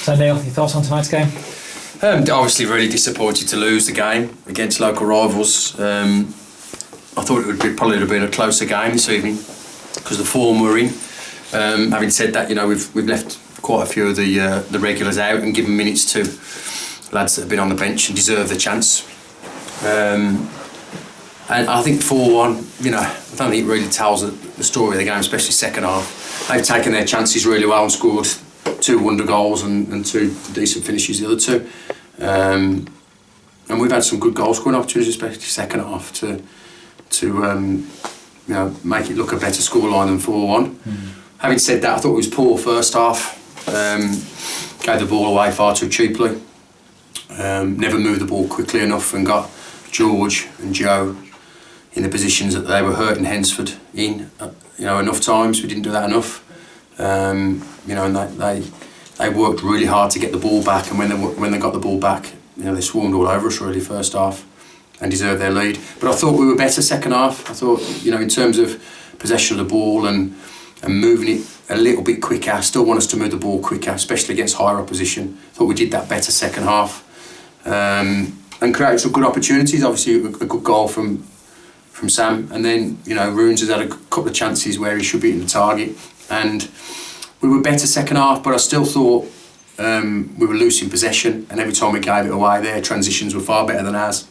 So Neil, your thoughts on tonight's game? Obviously really disappointed to lose the game against local rivals. I thought it would probably have been a closer game this evening because the form we're in. Having said that, we've left quite a few of the regulars out and given minutes to lads that have been on the bench and deserve the chance. And I think 4-1, I don't think it really tells the story of the game, especially second half. They've taken their chances really well and scored 2 wonder goals and 2 decent finishes, the other 2. And we've had some good goal scoring opportunities, especially second half, to make it look a better scoreline than 4-1. Having said that, I thought it was poor first half. Gave the ball away far too cheaply. Never moved the ball quickly enough and got George and Joe in the positions that they were hurting Hednesford in. Enough times. We didn't do that enough. And they worked really hard to get the ball back, and when they got the ball back, they swarmed all over us really first half and deserved their lead. But I thought we were better second half. I thought, in terms of possession of the ball and moving it a little bit quicker. I still want us to move the ball quicker, especially against higher opposition. I thought we did that better second half. And created some good opportunities. Obviously a good goal from Sam, and then Runes has had a couple of chances where he should be hitting the target, and we were better second half, but I still thought we were losing possession, and every time we gave it away, their transitions were far better than ours,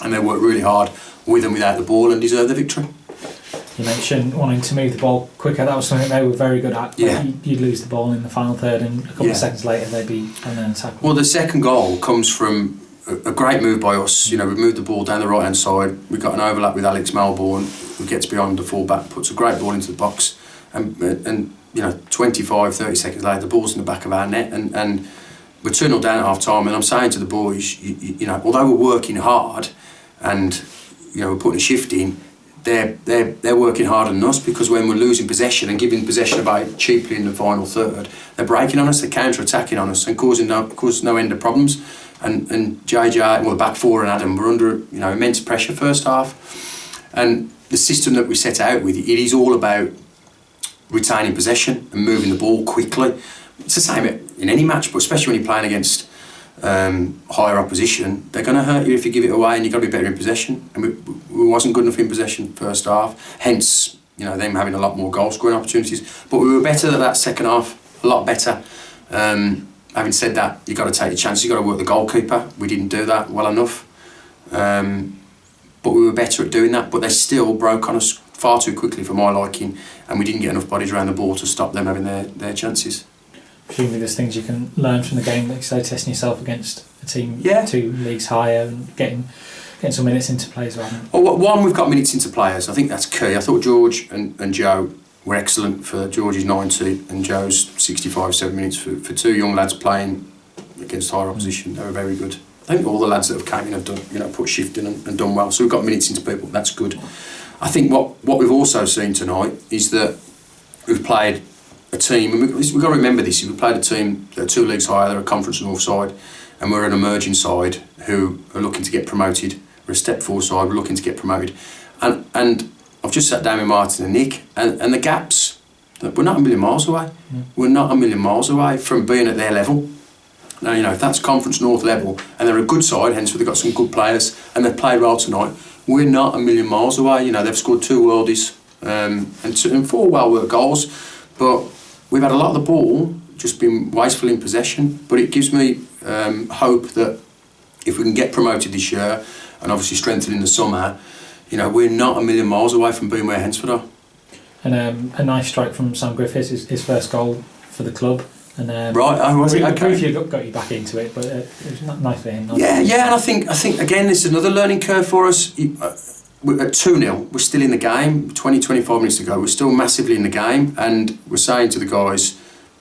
and they worked really hard with and without the ball and deserved the victory. You mentioned wanting to move the ball quicker. That was something they were very good at. Yeah. You'd lose the ball in the final third, and a couple of seconds later they'd be on an attack. Well, the second goal comes from a great move by us. We moved the ball down the right hand side. We got an overlap with Alex Melbourne, who gets beyond the fullback, puts a great ball into the box, and 25-30 seconds later the ball's in the back of our net, and we're 2-0 down at half time. And I'm saying to the boys, although we're working hard and we're putting a shift in, they're working harder than us, because when we're losing possession and giving possession away cheaply in the final third, they're breaking on us, they're counter-attacking on us and causing no end of problems. And JJ, the back four and Adam were under immense pressure first half. And the system that we set out with, it is all about retaining possession and moving the ball quickly. It's the same in any match, but especially when you're playing against higher opposition, they're going to hurt you if you give it away, and you've got to be better in possession. And we wasn't good enough in possession first half, hence them having a lot more goal scoring opportunities. But we were better at that second half, a lot better. Having said that, you've got to take your chances, you've got to work the goalkeeper. We didn't do that well enough, but we were better at doing that. But they still broke on us far too quickly for my liking, and we didn't get enough bodies around the ball to stop them having their chances. Presumably there's things you can learn from the game, like you say, testing yourself against a team 2 leagues higher and getting some minutes into play as well. Well, one, we've got minutes into players. I think that's key. I thought George and Joe were excellent for George's 90 and Joe's 65-7 minutes for 2 young lads playing against higher opposition. They were very good. I think all the lads that have come in have done, put shift in and done well. So we've got minutes into people. That's good. I think what we've also seen tonight is that we've played a team, and we've got to remember this, we played a team that are 2 leagues higher, they're a Conference North side, and we're an emerging side who are looking to get promoted. We're a step 4 side, we're looking to get promoted. And I've just sat down with Martin and Nick, and the gaps, we're not a million miles away. We're not a million miles away from being at their level. Now, if that's Conference North level, and they're a good side, hence they've got some good players, and they've played well tonight, we're not a million miles away. They've scored 2 worldies and 4 well-worked goals, but we've had a lot of the ball just been wasteful in possession. But it gives me hope that if we can get promoted this year, and obviously strengthen in the summer, we're not a million miles away from being where Hednesford are. And a nice strike from Sam Griffiths, his first goal for the club. And was it? Okay. Briefly got you back into it, but it was nice for him. And I think again this is another learning curve for us. We're at 2-0, we're still in the game. 20-25 minutes ago, we're still massively in the game, and we're saying to the guys,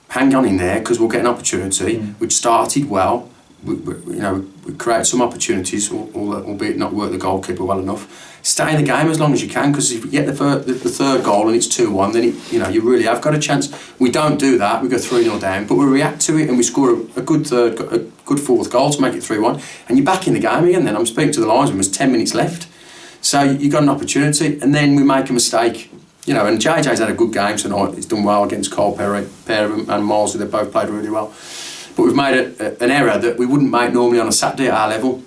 hang on in there because we'll get an opportunity. We'd started well. We created some opportunities, albeit not work the goalkeeper well enough. Stay in the game as long as you can, because if you get the third goal and it's 2-1, then you really have got a chance. We don't do that. We go 3-0 down, but we react to it and we score a good fourth goal to make it 3-1, and you're back in the game again. Then I'm speaking to the linesman. There's 10 minutes left, so you got an opportunity, and then we make a mistake. And JJ's had a good game tonight. He's done well against Cole Perry and Miles, who they've both played really well. but we've made an error that we wouldn't make normally on a Saturday at our level,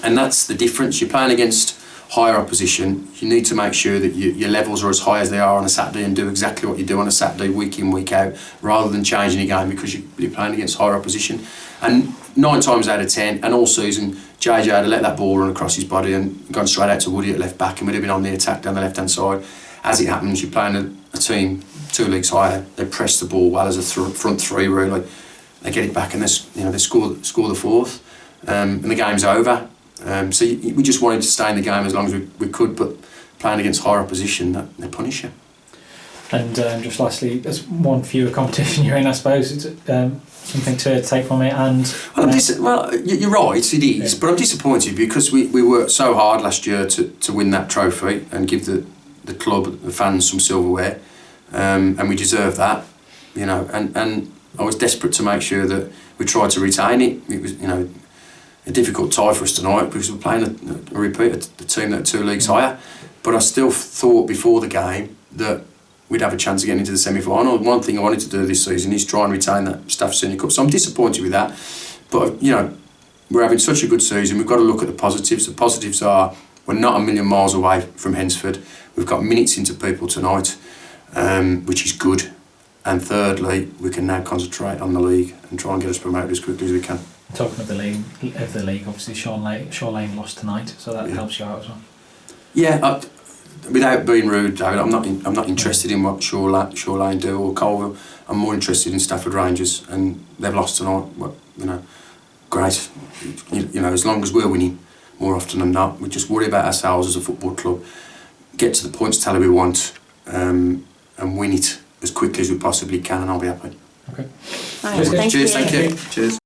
and that's the difference. You're playing against higher opposition. You need to make sure that your levels are as high as they are on a Saturday and do exactly what you do on a Saturday, week in, week out, rather than changing your game because you're playing against higher opposition. And 9 times out of 10, and all season, JJ had let that ball run across his body and gone straight out to Woody at left back, and we'd have been on the attack down the left-hand side. As it happens, you're playing a team 2 leagues higher. They press the ball well as a front three, really. They get it back and they score the fourth, and the game's over. So we just wanted to stay in the game as long as we could, but playing against higher opposition, they punish you. And just lastly, there's one fewer competition you're in, I suppose. It's something to take from it. And well, you're right, it is. Yeah. But I'm disappointed because we worked so hard last year to win that trophy and give the club, the fans, some silverware, and we deserve that, you know. And I was desperate to make sure that we tried to retain it. It was, you know, a difficult tie for us tonight because we're playing a repeat of the team that are 2 leagues higher. But I still thought before the game that we'd have a chance of getting into the semi-final. One thing I wanted to do this season is try and retain that Stafford Senior Cup. So I'm disappointed with that. But, you know, we're having such a good season. We've got to look at the positives. The positives are we're not a million miles away from Hednesford. We've got minutes into people tonight, which is good. And thirdly, we can now concentrate on the league and try and get us promoted as quickly as we can. Talking of the league, obviously Shaw Lane lost tonight, so that helps you out as well. Yeah, without being rude, David, I'm not interested in what Shaw Lane do or Colville. I'm more interested in Stafford Rangers, and they've lost tonight. Well, you know, great. You know, as long as we're winning more often than not, we just worry about ourselves as a football club. Get to the points tally we want, and win it as quickly as we possibly can, and I'll be happy. Okay. Right, Cheers. Thank you. Cheers.